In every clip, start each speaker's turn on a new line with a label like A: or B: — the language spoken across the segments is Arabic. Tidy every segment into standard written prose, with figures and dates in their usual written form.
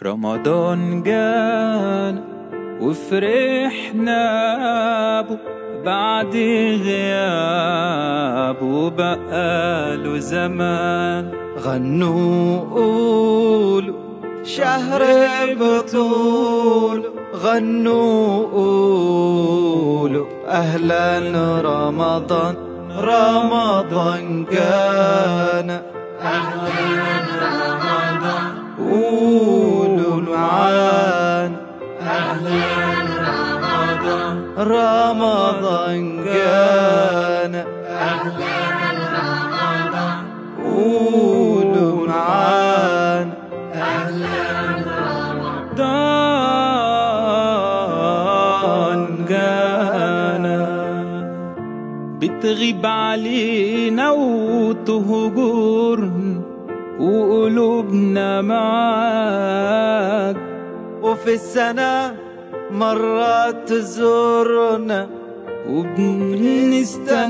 A: رمضان جانا وفرحنا بو بعد غياب وبقاله زمان.
B: غنوا قولوا شهر بطول، غنوا قولوا أهلا رمضان، رمضان جانا
C: أهلا رمضان،
B: قولوا معانا
C: أهلا رمضان،
B: رمضان جانا
C: أهلا رمضان،
B: قولوا معانا
C: أهلا
A: رمضان جانا. بتغيب علينا وتهجرنا وقلوبنا معاك،
B: وفي السنة مرات تزورنا
A: وبنستناك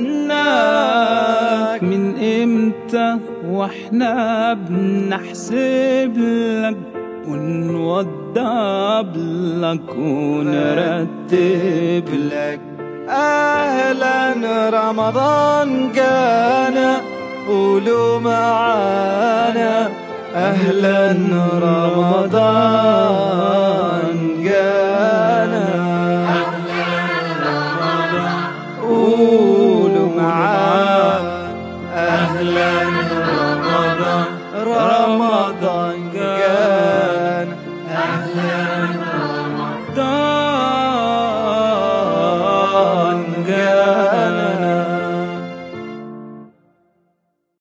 A: من امتى واحنا بنحسب لك ونوضب لك ونرتب لك.
B: أهلا رمضان جانا قولوا معانا أهلا رمضان جانا
C: أهلا رمضان،
B: قولوا معانا
C: أهلا رمضان،
B: رمضان